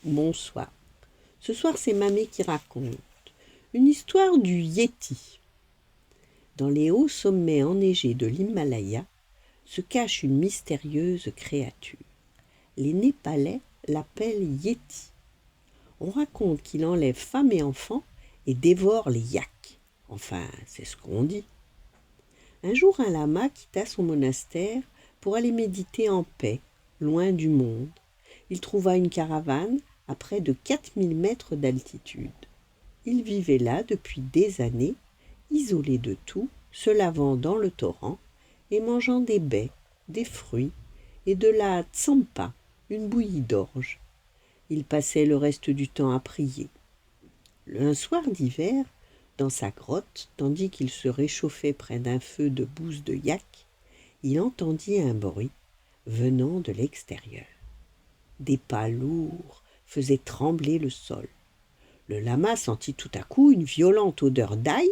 bonsoir. Ce soir, c'est Mamé qui raconte une histoire du Yéti. Dans les hauts sommets enneigés de l'Himalaya se cache une mystérieuse créature. Les Népalais l'appellent Yéti. On raconte qu'il enlève femmes et enfants et dévore les yaks. Enfin, c'est ce qu'on dit. Un jour, un lama quitta son monastère pour aller méditer en paix, loin du monde. Il trouva une caravane à près de 4000 mètres d'altitude. Il vivait là depuis des années, isolé de tout, se lavant dans le torrent et mangeant des baies, des fruits et de la tsampa, une bouillie d'orge. Il passait le reste du temps à prier. Un soir d'hiver, dans sa grotte, tandis qu'il se réchauffait près d'un feu de bouse de yak, il entendit un bruit venant de l'extérieur. Des pas lourds faisaient trembler le sol. Le lama sentit tout à coup une violente odeur d'ail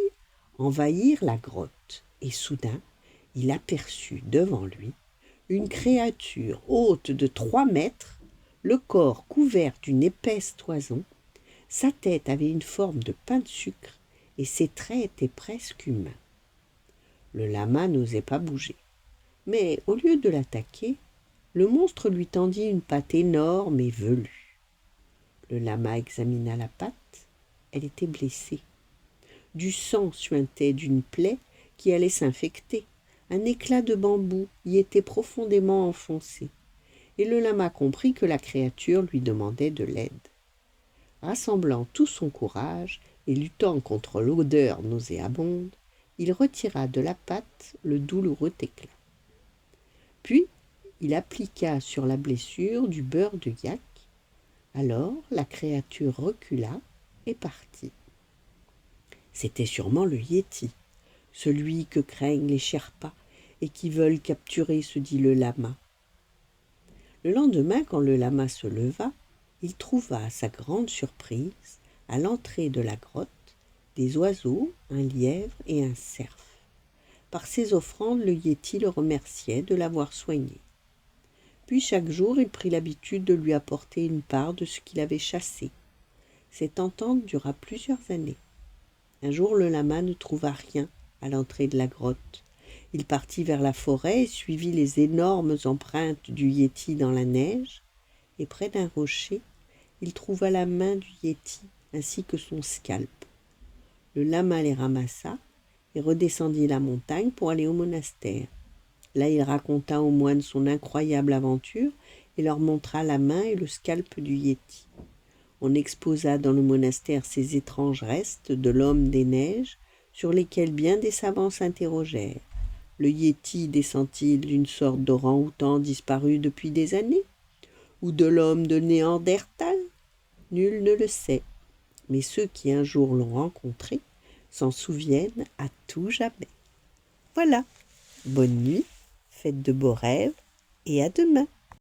envahir la grotte, et soudain, il aperçut devant lui une créature haute de 3 mètres, le corps couvert d'une épaisse toison. Sa tête avait une forme de pain de sucre et ses traits étaient presque humains. Le lama n'osait pas bouger, mais au lieu de l'attaquer, le monstre lui tendit une patte énorme et velue. Le lama examina la patte, elle était blessée. Du sang suintait d'une plaie qui allait s'infecter. Un éclat de bambou y était profondément enfoncé, et le lama comprit que la créature lui demandait de l'aide. Rassemblant tout son courage et luttant contre l'odeur nauséabonde, il retira de la patte le douloureux éclat. Puis, il appliqua sur la blessure du beurre de yak. Alors, la créature recula et partit. C'était sûrement le Yéti, celui que craignent les Sherpas et qui veulent capturer, se dit le lama. Le lendemain, quand le lama se leva, il trouva à sa grande surprise, à l'entrée de la grotte, des oiseaux, un lièvre et un cerf. Par ses offrandes, le Yéti le remerciait de l'avoir soigné. Puis chaque jour, il prit l'habitude de lui apporter une part de ce qu'il avait chassé. Cette entente dura plusieurs années. Un jour, le lama ne trouva rien à l'entrée de la grotte. Il partit vers la forêt et suivit les énormes empreintes du Yéti dans la neige, et près d'un rocher, il trouva la main du Yéti ainsi que son scalp. Le lama les ramassa et redescendit la montagne pour aller au monastère. Là, il raconta aux moines son incroyable aventure et leur montra la main et le scalp du Yéti. On exposa dans le monastère ces étranges restes de l'homme des neiges, sur lesquels bien des savants s'interrogèrent. Le Yéti descend-il d'une sorte d'orang-outan disparu depuis des années, ou de l'homme de Néandertal? Nul ne le sait, mais ceux qui un jour l'ont rencontré s'en souviennent à tout jamais. Voilà, bonne nuit, faites de beaux rêves, et à demain.